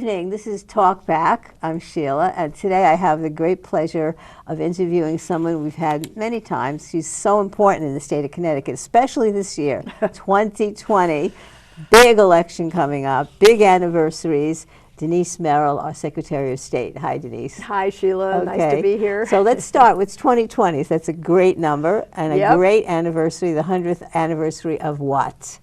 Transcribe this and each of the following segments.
evening. This is Talk Back. I'm Sheila, and today I have the great pleasure of interviewing someone we've had many times. She's so important in the state of Connecticut, especially this year, 2020. Big election coming up, big anniversaries. Denise Merrill, our Secretary of State. Hi, Denise. Hi, Sheila. Okay. Nice to be here. So let's start with 2020. That's a great number and a great anniversary, the 100th anniversary of what?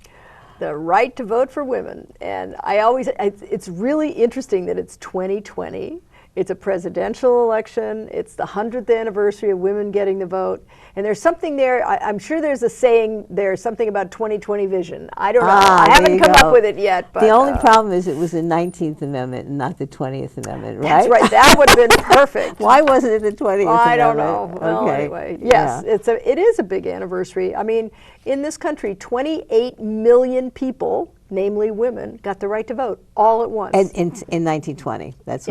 The right to vote for women. And it's really interesting that it's 2020. It's a presidential election. It's the 100th anniversary of women getting the vote. And there's something there, I'm sure there's a saying, there's something about 2020 vision. I don't know. I haven't come up with it yet. But, the only problem is it was the 19th Amendment and not the 20th Amendment, right? That's right. That would have been perfect. Why wasn't it the 20th Amendment? I don't know. Well, anyway, yes, it is a big anniversary. I mean, in this country, 28 million people, namely women, got the right to vote all at once. And in 1920. That's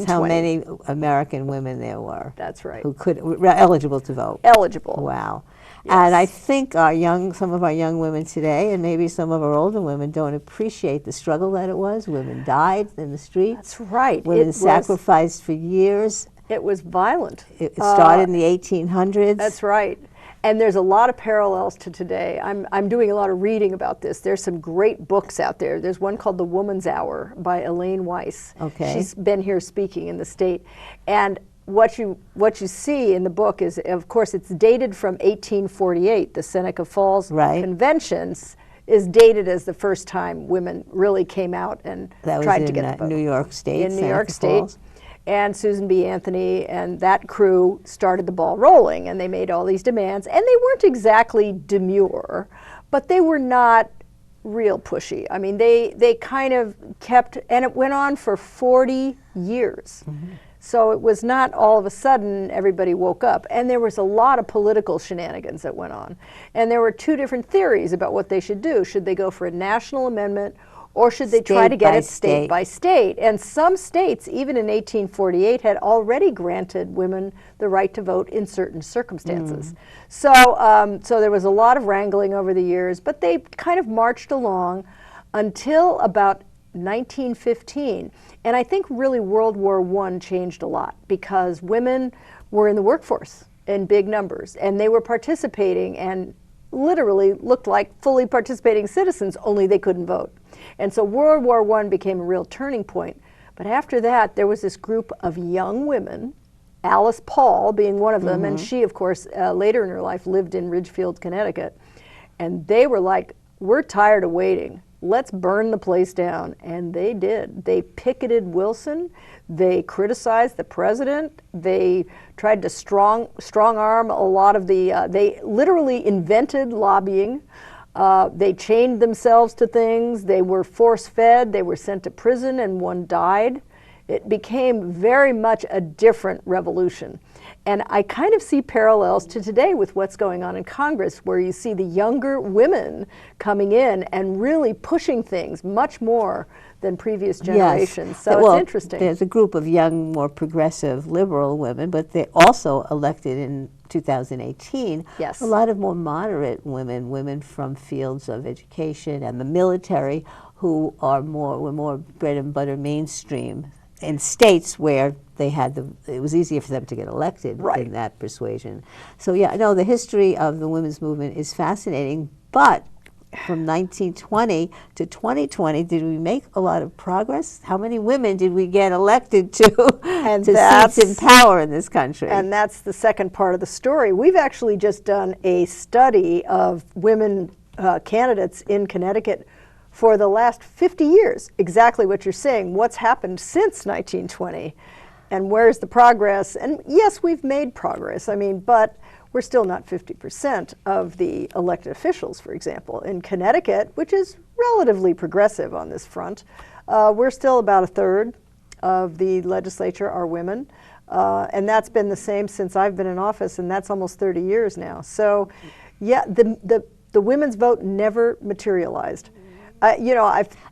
how many American women there were. That's right. Who were eligible to vote. Eligible. Wow. Yes. And I think some of our young women today, and maybe some of our older women, don't appreciate the struggle that it was. Women died in the streets. That's right. Women sacrificed for years. It was violent. It started in the 1800s. That's right. And there's a lot of parallels to today. I'm doing a lot of reading about this. There's some great books out there. There's one called The Woman's Hour by Elaine Weiss. Okay. She's been here speaking in the state. And what you see in the book is, of course, it's dated from 1848. The Seneca Falls Conventions is dated as the first time women really came out and tried to get the vote. New York State. In New York State. And Susan B. Anthony and that crew started the ball rolling, and they made all these demands. And they weren't exactly demure, but they were not real pushy. I mean, they kind of kept, and it went on for 40 years. Mm-hmm. So it was not all of a sudden everybody woke up. And there was a lot of political shenanigans that went on. And there were two different theories about what they should do. Should they go for a national amendment, or should they try to get it state by state? And some states, even in 1848, had already granted women the right to vote in certain circumstances. So there was a lot of wrangling over the years, but they kind of marched along until about 1915. And I think really World War I changed a lot because women were in the workforce in big numbers, and they were participating and literally looked like fully participating citizens, only they couldn't vote. And so World War I became a real turning point. But after that, there was this group of young women, Alice Paul being one of them, and she, of course, later in her life lived in Ridgefield, Connecticut. And they were like, we're tired of waiting. Let's burn the place down. And they did. They picketed Wilson. They criticized the president. They tried to strong arm a lot of they literally invented lobbying. They chained themselves to things. They were force-fed. They were sent to prison, and one died. It became very much a different revolution. And I kind of see parallels to today with what's going on in Congress, where you see the younger women coming in and really pushing things much more than previous generations. Yes. So it's interesting. There's a group of young, more progressive, liberal women, but they also elected in 2018 a lot of more moderate women from fields of education and the military who were more bread and butter mainstream in states where they had it was easier for them to get elected in that persuasion. So the history of the women's movement is fascinating, but from 1920 to 2020, did we make a lot of progress? How many women did we get elected to seats in power in this country? And that's the second part of the story. We've actually just done a study of women candidates in Connecticut for the last 50 years, exactly what you're saying, what's happened since 1920, and where's the progress? And yes, we've made progress, but we're still not 50% of the elected officials, for example. In Connecticut, which is relatively progressive on this front, we're still about a third of the legislature are women. And that's been the same since I've been in office, and that's almost 30 years now. So the women's vote never materialized. I've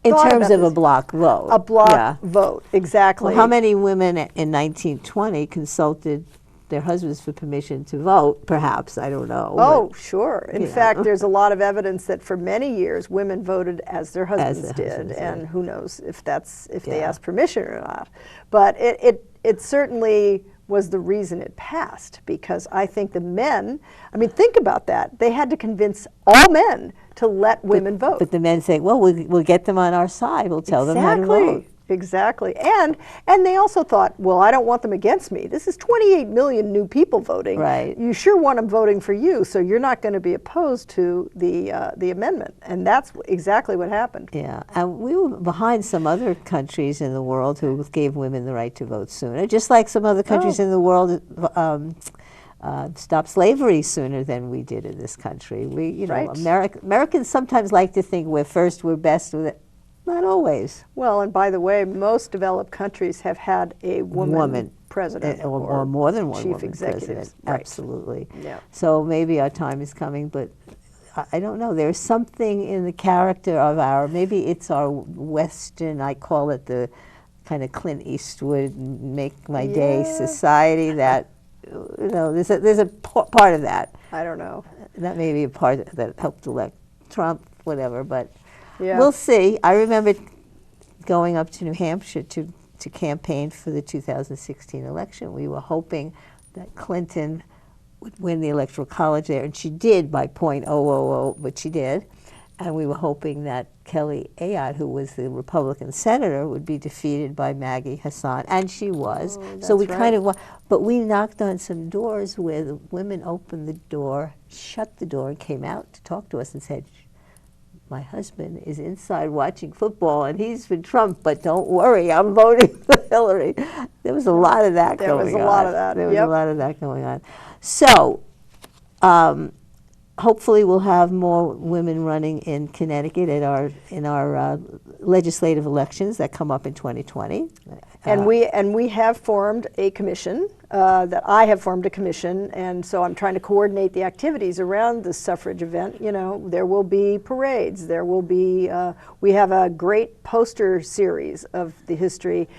in thought terms about of this. a block vote. A block vote, exactly. Well, how many women in 1920 consulted their husbands for permission to vote, perhaps, I don't know. Oh, sure. In fact, there's a lot of evidence that for many years women voted as their husbands did, and who knows if they asked permission or not. But it certainly was the reason it passed, because I think the men, I mean, think about that. They had to convince all men to let women vote. But the men say, well, we'll get them on our side. We'll tell them how to vote. Exactly. And they also thought, well, I don't want them against me. This is 28 million new people voting. Right. You sure want them voting for you, so you're not going to be opposed to the amendment. And that's exactly what happened. Yeah. And we were behind some other countries in the world who gave women the right to vote sooner, just like some other countries in the world stopped slavery sooner than we did in this country. We, you know, Americans sometimes like to think we're first, we're best with it. Not always. Well, and by the way, most developed countries have had a woman president or more than one chief woman executive. President. Right. Absolutely. Yeah. So maybe our time is coming, but I don't know. There's something in the character of maybe it's our Western, I call it the kind of Clint Eastwood, make my day society that, you know, there's a part of that. I don't know. That may be a part that helped elect Trump, whatever, but we'll see. I remember going up to New Hampshire to campaign for the 2016 election. We were hoping that Clinton would win the Electoral College there, and she did by .000, but she did. And we were hoping that Kelly Ayotte, who was the Republican senator, would be defeated by Maggie Hassan, and she was. So we kind of, but we knocked on some doors where the women opened the door, shut the door, and came out to talk to us and said, my husband is inside watching football, and he's for Trump, but don't worry, I'm voting for Hillary. There was a lot of that going on. There was a lot of that. There was a lot of that going on. So, hopefully we'll have more women running in Connecticut at in our legislative elections that come up in 2020. And we have formed a commission, that I have formed a commission, and so I'm trying to coordinate the activities around the suffrage event. You know, there will be parades, there will be, we have a great poster series of the history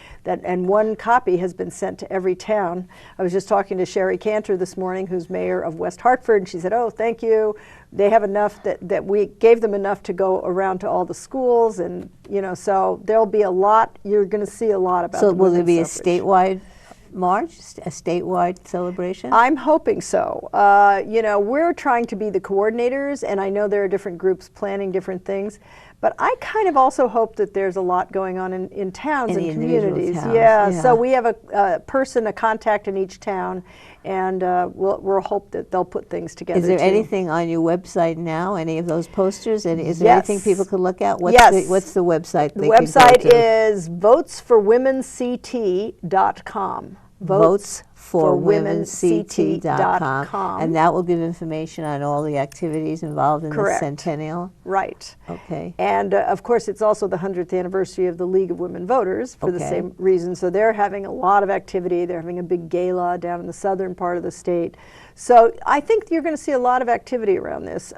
and one copy has been sent to every town. I was just talking to Sherry Cantor this morning, who's mayor of West Hartford, and she said, oh, thank you. They have enough that we gave them enough to go around to all the schools, and you know, so there'll be a lot. You're going to see a lot about. So will there be suffrage. A statewide march, a statewide celebration? I'm hoping so. You know, we're trying to be the coordinators, and I know there are different groups planning different things. But I kind of also hope that there's a lot going on in towns and communities. Yeah, so we have a person, a contact in each town, and we'll hope that they'll put things together. Is there anything on your website now, any of those posters? And is there anything people could look at? What's the website? The website is votesforwomenct.com. votesforwomenct.com, and that will give information on all the activities involved in the Centennial. Right. Okay. And of course, it's also the 100th anniversary of the League of Women Voters for the same reason. So they're having a lot of activity. They're having a big gala down in the southern part of the state. So I think you're going to see a lot of activity around this.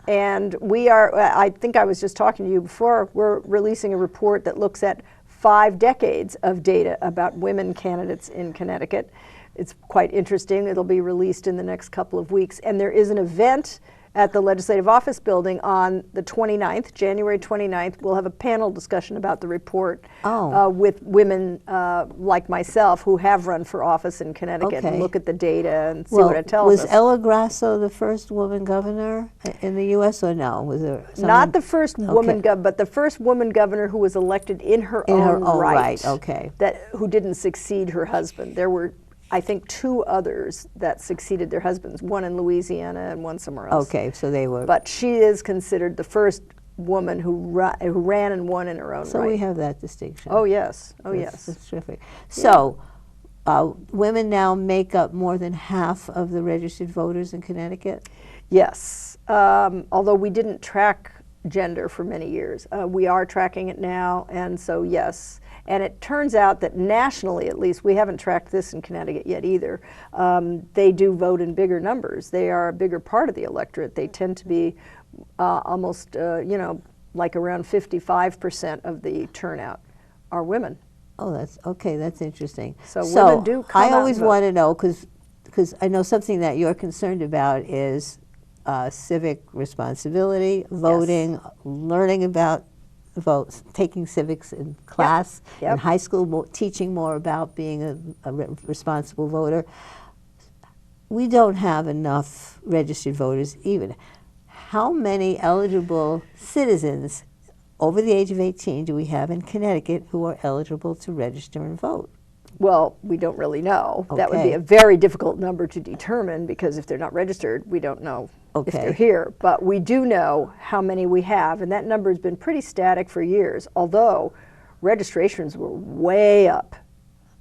And we are, I think I was just talking to you before, we're releasing a report that looks at 5 decades of data about women candidates in Connecticut. It's quite interesting. It'll be released in the next couple of weeks. And there is an event at the Legislative Office Building on the 29th, January 29th. We'll have a panel discussion about the report with women like myself who have run for office in Connecticut and look at the data and see what it tells us. Was Ella Grasso the first woman governor in the U.S. or no? Was there not the first woman governor, but the first woman governor who was elected in her own right. Who didn't succeed her husband. There were, I think, 2 others that succeeded their husbands, one in Louisiana and one somewhere else. Okay, so they were. But she is considered the first woman who ran and won in her own right. So we have that distinction. Oh, yes. Oh, yes. That's terrific. So women now make up more than half of the registered voters in Connecticut? Yes. Although we didn't track gender for many years. We are tracking it now, and so yes. And it turns out that nationally, at least, we haven't tracked this in Connecticut yet either, they do vote in bigger numbers. They are a bigger part of the electorate. They tend to be almost, you know, like around 55% of the turnout are women. Oh, that's okay. That's interesting. So women do come I always want to know, because because I know something that you're concerned about is civic responsibility, voting, learning about votes, taking civics in class, in high school, teaching more about being a responsible voter. We don't have enough registered voters even. How many eligible citizens over the age of 18 do we have in Connecticut who are eligible to register and vote? Well, we don't really know. That would be a very difficult number to determine, because if they're not registered, we don't know if they're here. But we do know how many we have, and that number has been pretty static for years, although registrations were way up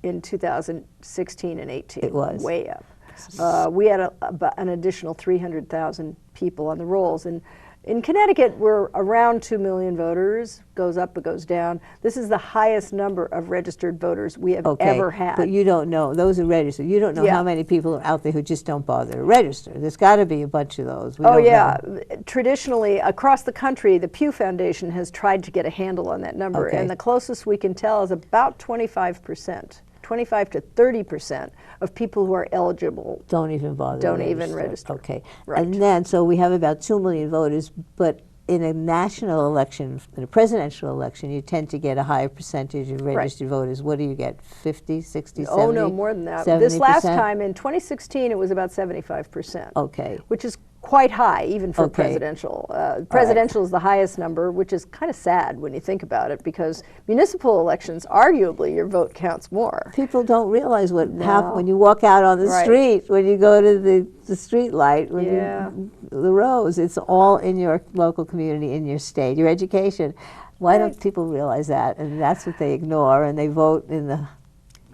in 2016 and 18. It was. Way up. We had an additional 300,000 people on the rolls. And in Connecticut, we're around 2 million voters. Goes up, it goes down. This is the highest number of registered voters we have ever had. But you don't know, those are registered. You don't know how many people are out there who just don't bother to register. There's got to be a bunch of those. We don't know. Traditionally, across the country, the Pew Foundation has tried to get a handle on that number. And the closest we can tell is about 25%. 25 to 30% of people who are eligible don't even bother. Don't even register. Okay. Right. And then, so we have about 2 million voters, but in a national election, in a presidential election, you tend to get a higher percentage of registered voters. What do you get, 50, 60, 70? Oh, no, more than that. 70%? This last time, in 2016, it was about 75%. Okay. Which is quite high, even for presidential. Presidential is the highest number, which is kind of sad when you think about it, because municipal elections, arguably, your vote counts more. People don't realize what happens when you walk out on the street, when you go to the street light, when the rows. It's all in your local community, in your state, your education. Why don't people realize that? And that's what they ignore, and they vote in the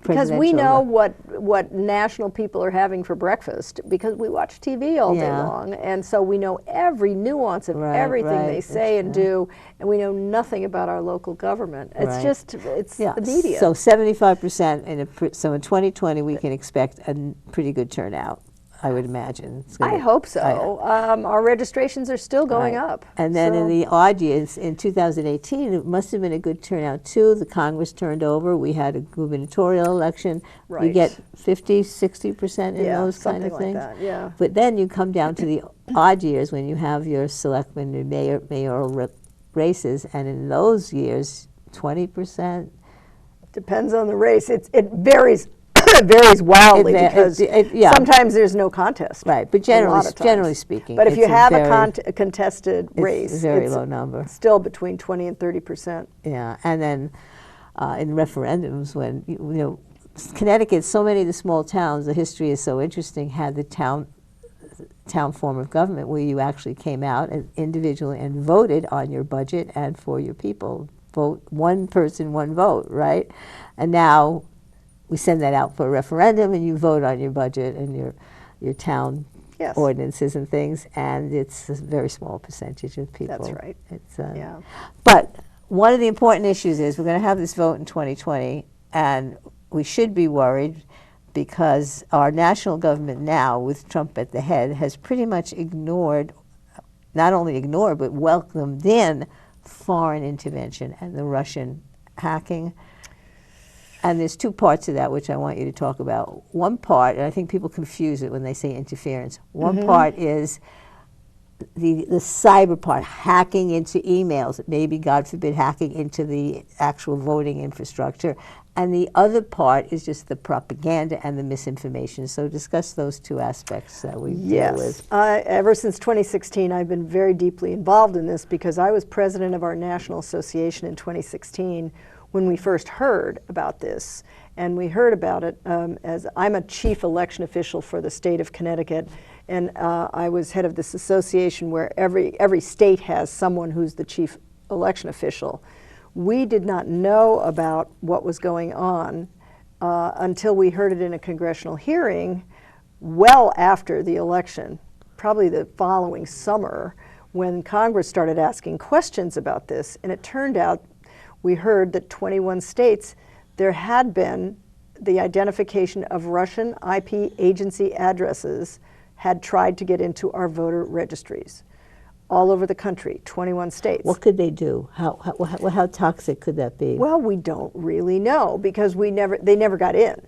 because we know what national people are having for breakfast, because we watch TV all day long, and so we know every nuance of everything they say and do, and we know nothing about our local government. It's just, it's the media. So 75%, so in 2020 we can expect a pretty good turnout, I would imagine. I hope so. Our registrations are still going up. And then in the odd years, in 2018, it must have been a good turnout too. The Congress turned over. We had a gubernatorial election. You get 50, 60% in those kind of things. Like that, But then you come down to the odd years when you have your selectmen and mayoral races, and in those years, 20%. Depends on the race. It varies. It varies wildly because sometimes there's no contest. Right, but generally speaking. But if you have a contested race, it's a very low number. Still between 20 and 30%. Yeah, and then in referendums, when Connecticut, so many of the small towns, the history is so interesting, had the town form of government where you actually came out individually and voted on your budget and for your people. Vote one person, one vote, right? And now we send that out for a referendum, and you vote on your budget and your town ordinances and things, and it's a very small percentage of people. That's right. It's, but one of the important issues is we're going to have this vote in 2020, and we should be worried because our national government now, with Trump at the head, has pretty much ignored, not only ignored, but welcomed in foreign intervention and the Russian hacking. And there's two parts of that which I want you to talk about. One part, and I think people confuse it when they say interference. One part is the cyber part, hacking into emails, maybe, God forbid, hacking into the actual voting infrastructure. And the other part is just the propaganda and the misinformation. So discuss those two aspects that we deal with. Ever since 2016, I've been very deeply involved in this, because I was president of our national association in 2016 when we first heard about this. And we heard about it as I'm a chief election official for the state of Connecticut, and I was head of this association where every state has someone who's the chief election official. We did not know about what was going on until we heard it in a congressional hearing well after the election, probably the following summer, when Congress started asking questions about this. And it turned out we heard that 21 states, there had been the identification of Russian IP agency addresses had tried to get into our voter registries all over the country, 21 states. What could they do? How toxic could that be? Well, we don't really know, because they never got in.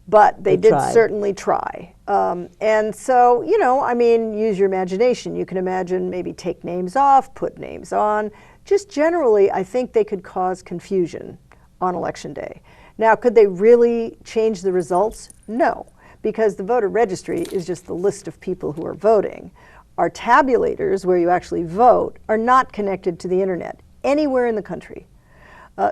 but they did certainly try. And so, you know, I mean, use your imagination. You can imagine maybe take names off, put names on. Just generally, I think they could cause confusion on Election Day. Now, could they really change the results? No, because the voter registry is just the list of people who are voting. Our tabulators, where you actually vote, are not connected to the internet anywhere in the country.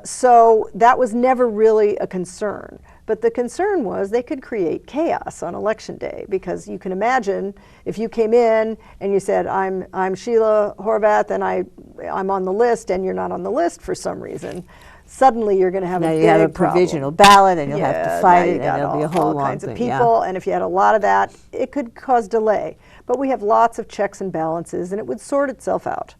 So that was never really a concern. But the concern was they could create chaos on Election Day, because you can imagine if you came in and you said, I'm Sheila Horvath and I'm on the list, and you're not on the list for some reason, suddenly you're going to have a big problem. You have a provisional ballot, and you'll have to fight it, and there'll be a whole all kinds of people, and if you had a lot of that, it could cause delay. But we have lots of checks and balances, and it would sort itself out.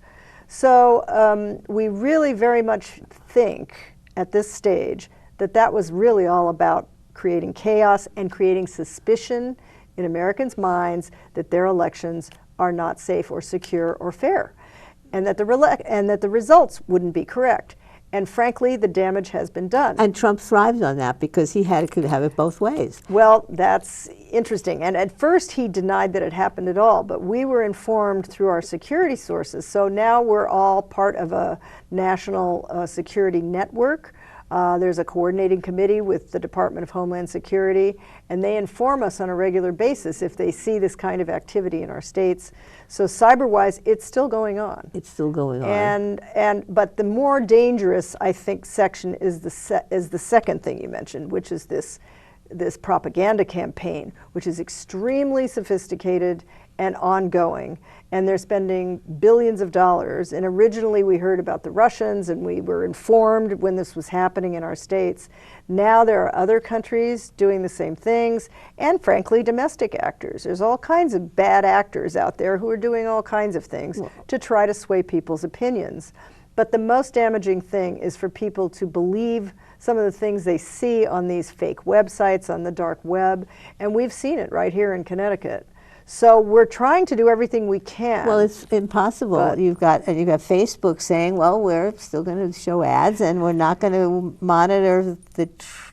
So we really very much think at this stage that that was really all about creating chaos and creating suspicion in Americans' minds that their elections are not safe or secure or fair, and that the results wouldn't be correct. And frankly, the damage has been done. And Trump thrived on that because he could have it both ways. Well, that's interesting. And at first he denied that it happened at all, but we were informed through our security sources. So now we're all part of a national security network. There's a coordinating committee with the Department of Homeland Security, and they inform us on a regular basis if they see this kind of activity in our states. So cyber-wise, it's still going on. It's still going on. But the more dangerous, I think, section is the second thing you mentioned, which is this propaganda campaign, which is extremely sophisticated and ongoing. And they're spending billions of dollars. And originally we heard about the Russians, and we were informed when this was happening in our states. Now there are other countries doing the same things, and frankly, domestic actors. There's all kinds of bad actors out there who are doing all kinds of things to try to sway people's opinions. But the most damaging thing is for people to believe some of the things they see on these fake websites on the dark web, and we've seen it right here in Connecticut. So we're trying to do everything we can. Well, it's impossible. You've got Facebook saying, well, we're still going to show ads, and we're not going to monitor the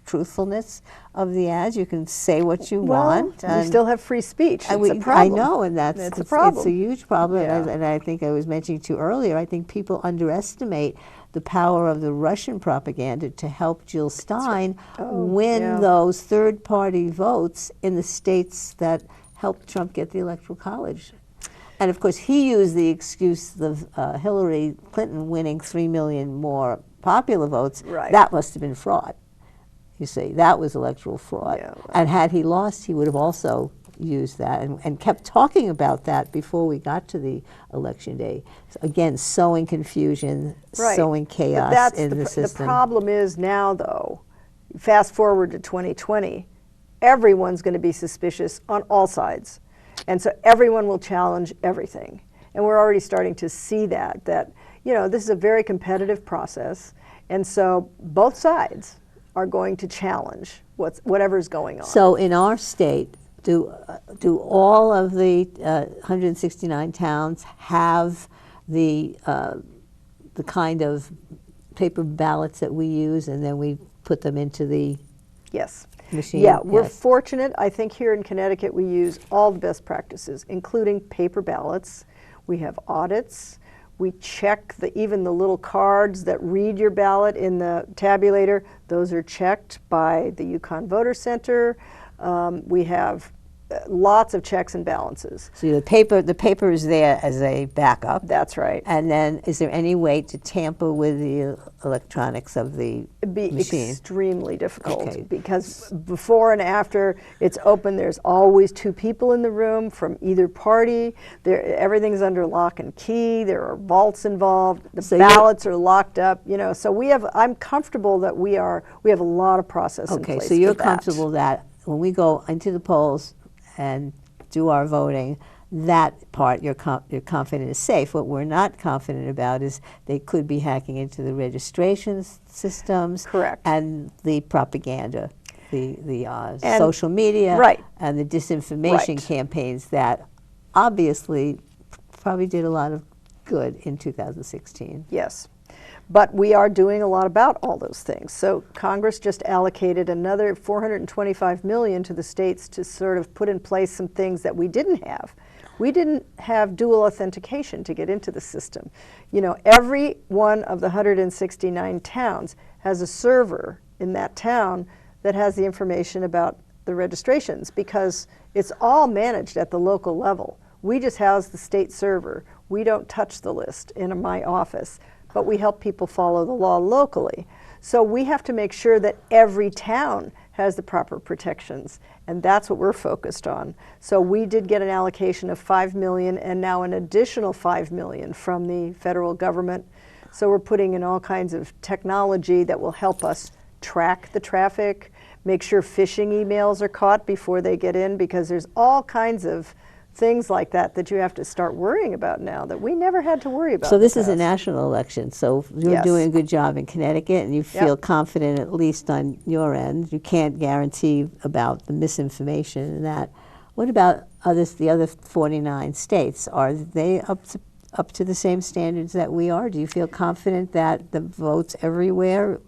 truthfulness of the ads. You can say what you want. We still have free speech. It's a problem. I know, and it's a problem. It's a huge problem. Yeah. And I think I was mentioning to you earlier, I think people underestimate the power of the Russian propaganda to help Jill Stein win those third-party votes in the states that helped Trump get the Electoral College. And of course, he used the excuse of Hillary Clinton winning 3 million more popular votes. Right. That must have been fraud. You see, that was electoral fraud. Yeah, well. And had he lost, he would have also used that and kept talking about that before we got to the Election Day. So again, sowing confusion, sowing chaos in the system. The problem is now, though, fast forward to 2020, everyone's going to be suspicious on all sides. And so everyone will challenge everything. And we're already starting to see that, you know, this is a very competitive process. And so both sides are going to challenge whatever's going on. So in our state, do all of the 169 towns have the kind of paper ballots that we use, and then we put them into the machine? Yeah, we're fortunate. I think here in Connecticut we use all the best practices, including paper ballots. We have audits. We check even the little cards that read your ballot in the tabulator. Those are checked by the Yukon Voter Center. We have lots of checks and balances. So the paper is there as a backup. That's right. And then is there any way to tamper with the electronics of the It'd be machine? Extremely difficult because before and after it's open, there's always 2 people in the room from either party. Everything's under lock and key. There are vaults involved. The ballots are locked up. You know, so I'm comfortable that we have a lot of process in place. Okay, so you're comfortable that when we go into the polls and do our voting, that part you're confident is safe. What we're not confident about is they could be hacking into the registration systems. Correct. And the propaganda, the social media, and the disinformation campaigns that obviously probably did a lot of good in 2016. Yes. But we are doing a lot about all those things. So Congress just allocated another $425 million to the states to sort of put in place some things that we didn't have. We didn't have dual authentication to get into the system. You know, every one of the 169 towns has a server in that town that has the information about the registrations, because it's all managed at the local level. We just house the state server. We don't touch the list in my office, but we help people follow the law locally. So we have to make sure that every town has the proper protections, and that's what we're focused on. So we did get an allocation of $5 million, and now an additional $5 million from the federal government. So we're putting in all kinds of technology that will help us track the traffic, make sure phishing emails are caught before they get in, because there's all kinds of things like that that you have to start worrying about now that we never had to worry about. So this is a national election. So you're Yes. doing a good job in Connecticut, and you feel Yep. confident, at least on your end. You can't guarantee about the misinformation and that. What about the other 49 states? Are they up to the same standards that we are? Do you feel confident that the votes everywhere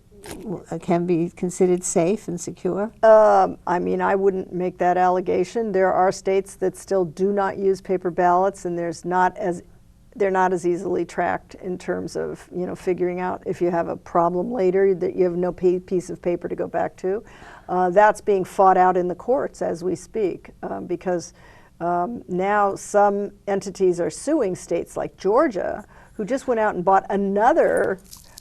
can be considered safe and secure? I mean, I wouldn't make that allegation. There are states that still do not use paper ballots, and they're not as easily tracked in terms of, you know, figuring out if you have a problem later that you have no piece of paper to go back to. That's being fought out in the courts as we speak, because now some entities are suing states like Georgia, who just went out and bought another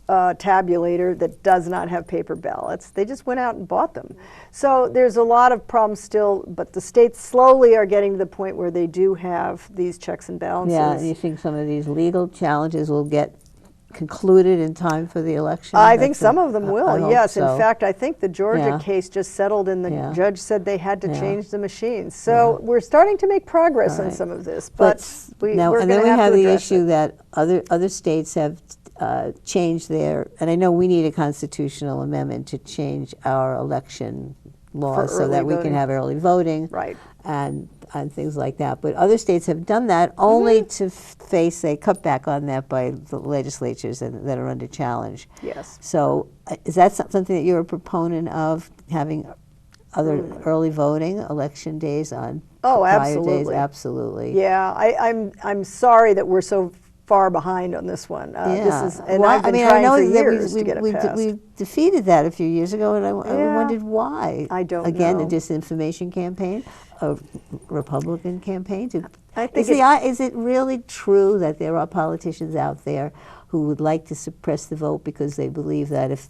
tabulator that does not have paper ballots. They just went out and bought them. So there's a lot of problems still, but the states slowly are getting to the point where they do have these checks and balances. Yeah, and you think some of these legal challenges will get concluded in time for the election? I think some of them will, yes. So. In fact, I think the Georgia case just settled, and the judge said they had to change the machines. So we're starting to make progress on some of this, but we're going to have to address it. And then we have the issue that other states have changed their, and I know we need a constitutional amendment to change our election laws so that we can have early voting, and things like that. But other states have done that only to face a cutback on that by the legislatures that are under challenge. Yes. So is that something that you're a proponent of, having other early voting, election days on prior days? Absolutely. Yeah, I'm sorry that we're so far behind on this one. This is, and I've been trying for years to get it passed. We defeated that a few years ago, and I wondered why. I don't Again, know. a disinformation campaign, a Republican campaign. I think is it really true that there are politicians out there who would like to suppress the vote because they believe that if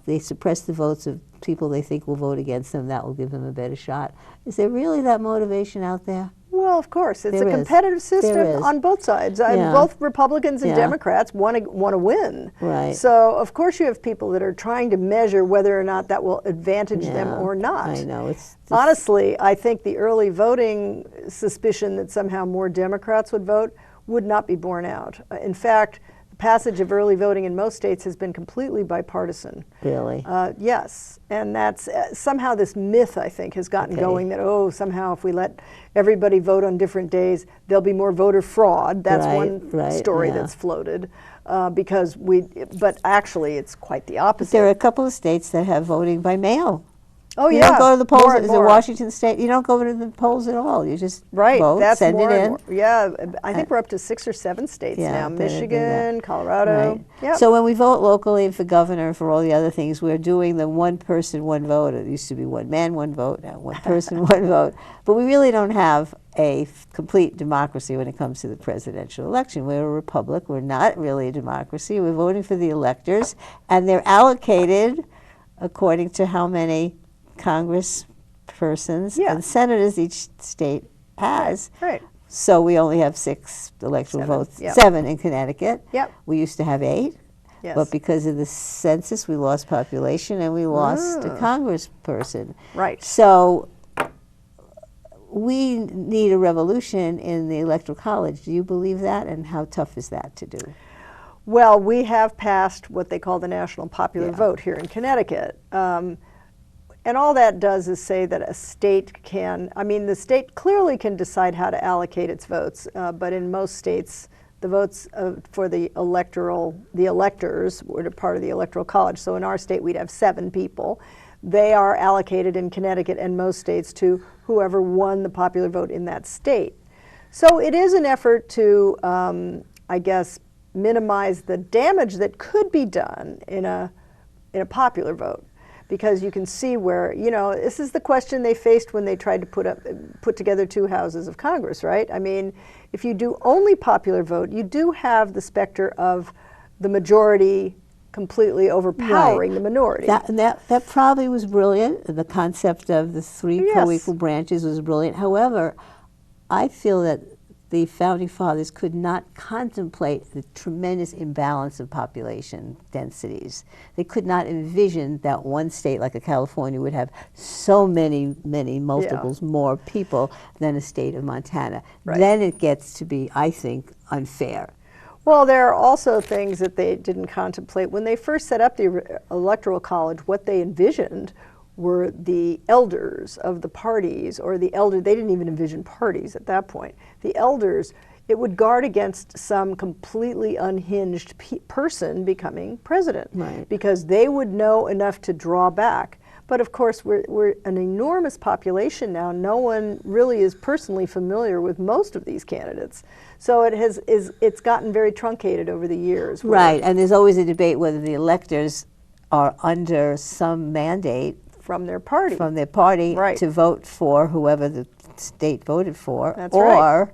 they suppress the votes of people they think will vote against them, that will give them a better shot? Is there really that motivation out there? Well, of course. It's a competitive system on both sides. Both Republicans and Democrats want to win. Right. So, of course, you have people that are trying to measure whether or not that will advantage them or not. I know. Honestly, I think the early voting suspicion that somehow more Democrats would vote would not be borne out. In fact, passage of early voting in most states has been completely bipartisan. Really? Yes, and that's somehow this myth, I think, has gotten going that, somehow if we let everybody vote on different days, there'll be more voter fraud. That's one story that's floated, but actually it's quite the opposite. But there are a couple of states that have voting by mail. Oh, you don't go to the polls. Is it Washington State? You don't go to the polls at all. You just vote, send it in. Yeah, I think we're up to 6 or 7 states now. Michigan, Colorado. Right. So when we vote locally for governor and for all the other things, we're doing the one person, one vote. It used to be one man, one vote. Now one person, one vote. But we really don't have a complete democracy when it comes to the presidential election. We're a republic. We're not really a democracy. We're voting for the electors, and they're allocated according to how many congresspersons and senators each state has. Right. So we only have 6 electoral votes, 7 in Connecticut. We used to have 8, but because of the census, we lost population and we lost a congressperson. Right. So we need a revolution in the Electoral College. Do you believe that, and how tough is that to do? Well, we have passed what they call the national popular vote here in Connecticut. And all that does is say that a state can, the state clearly can decide how to allocate its votes, but in most states, the votes for the electors were part of the Electoral College. So in our state, we'd have 7 people. They are allocated in Connecticut and most states to whoever won the popular vote in that state. So it is an effort to, I guess, minimize the damage that could be done in a popular vote. Because you can see where, you know, this is the question they faced when they tried to put together 2 houses of Congress, right? I mean, if you do only popular vote, you do have the specter of the majority completely overpowering the minority. That probably was brilliant. The concept of the 3 co-equal branches was brilliant. However, I feel that the Founding Fathers could not contemplate the tremendous imbalance of population densities. They could not envision that one state like a California would have so many multiples more people than a state of Montana. Right. Then it gets to be, I think, unfair. Well, there are also things that they didn't contemplate. When they first set up the Electoral College, what they envisioned were the elders of the parties, or they didn't even envision parties at that point. The elders, it would guard against some completely unhinged person becoming president, because they would know enough to draw back. But of course, we're an enormous population now. No one really is personally familiar with most of these candidates. So it's gotten very truncated over the years. Right, and there's always a debate whether the electors are under some mandate from their party to vote for whoever the state voted for, That's or right.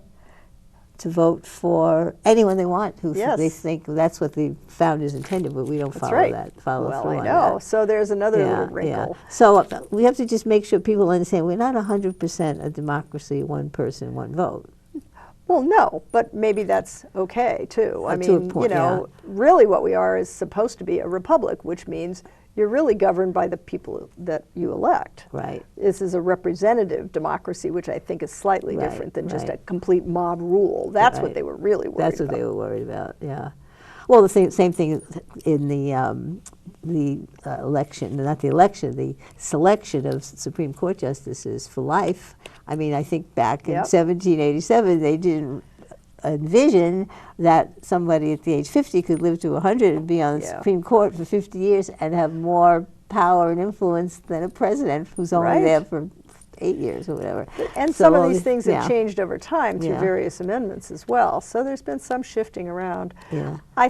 to vote for anyone they want, who Yes. they think that's what the founders intended, but we don't follow right. that. Follow well, through I on know. that. So there's another little wrinkle. So we have to just make sure people understand we're not 100% a democracy, one person, one vote. Well, no, but maybe that's okay too. I mean, to a point, you know, really what we are is supposed to be a republic, which means you're really governed by the people that you elect. Right. This is a representative democracy, which I think is slightly different than just a complete mob rule. That's what they were really worried about. That's what they were worried about, yeah. Well, the same thing in the election, not the election, the selection of Supreme Court justices for life. I mean, I think back in 1787, they didn't envision that somebody at the age 50 could live to 100 and be on the Supreme Court for 50 years and have more power and influence than a president who's only there for 8 years or whatever. And some of these things have changed over time through various amendments as well. So there's been some shifting around. Yeah. I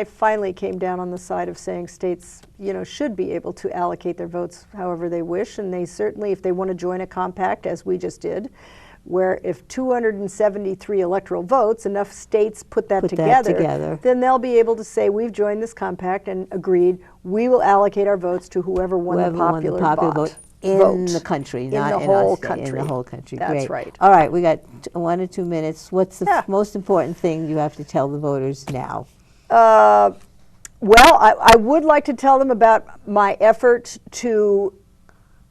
finally came down on the side of saying states, you know, should be able to allocate their votes however they wish, and they certainly, if they want to join a compact, as we just did, where if 273 electoral votes, enough states put that together, then they'll be able to say, we've joined this compact and agreed we will allocate our votes to whoever won the popular vote. In the country, not in the whole country. In the whole country. That's right. All right, we got 1 or 2 minutes. What's the most important thing you have to tell the voters now? Well, I would like to tell them about my effort to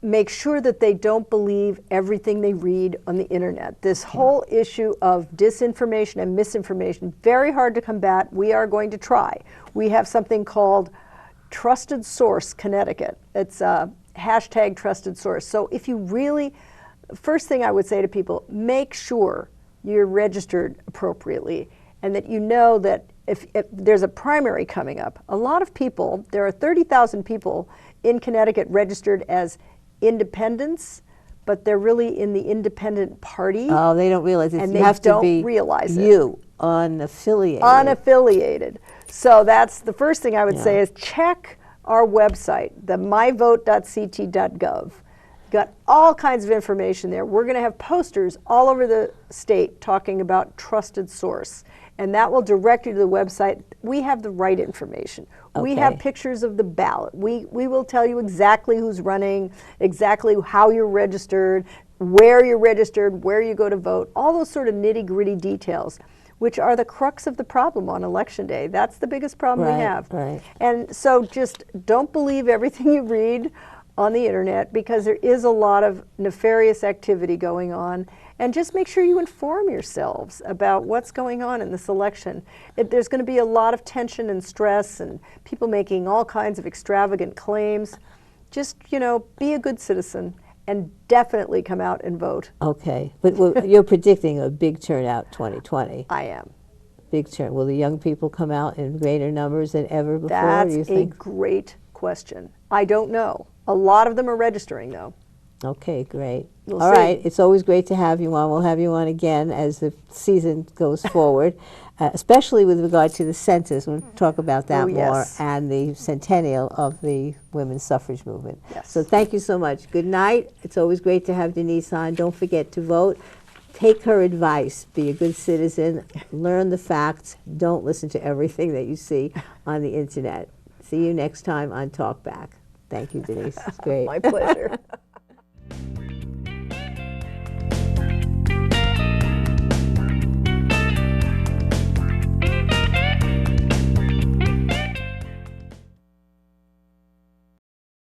make sure that they don't believe everything they read on the internet. This whole issue of disinformation and misinformation, very hard to combat. We are going to try. We have something called Trusted Source Connecticut. It's hashtag trusted source. So if you really, first thing I would say to people, make sure you're registered appropriately and that you know that if there's a primary coming up, a lot of people, there are 30,000 people in Connecticut registered as independents, but they're really in the independent party. Oh, they don't realize it. And you have to be realize unaffiliated. Unaffiliated. So that's the first thing I would say is check our website, the myvote.ct.gov. Got all kinds of information there. We're going to have posters all over the state talking about trusted source, and that will direct you to the website. We have the right information. We have pictures of the ballot. We will tell you exactly who's running, exactly how you're registered, where you go to vote, all those sort of nitty-gritty details, which are the crux of the problem on Election Day. That's the biggest problem we have. Right. And so just don't believe everything you read on the internet, because there is a lot of nefarious activity going on. And just make sure you inform yourselves about what's going on in this election. There's going to be a lot of tension and stress and people making all kinds of extravagant claims. Just, you know, be a good citizen and definitely come out and vote. Okay, but you're predicting a big turnout 2020. I am. big turn. Will the young people come out in greater numbers than ever before, That's do you think? a great question. I don't know. A lot of them are registering, though. Okay, great. We'll All see. right, it's always great to have you on. We'll have you on again as the season goes forward, especially with regard to the census. We'll talk about that more, and the centennial of the women's suffrage movement. Yes. So thank you so much. Good night. It's always great to have Denise on. Don't forget to vote. Take her advice. Be a good citizen. Learn the facts. Don't listen to everything that you see on the internet. See you next time on Talk Back. Thank you, Denise. It's great. My pleasure.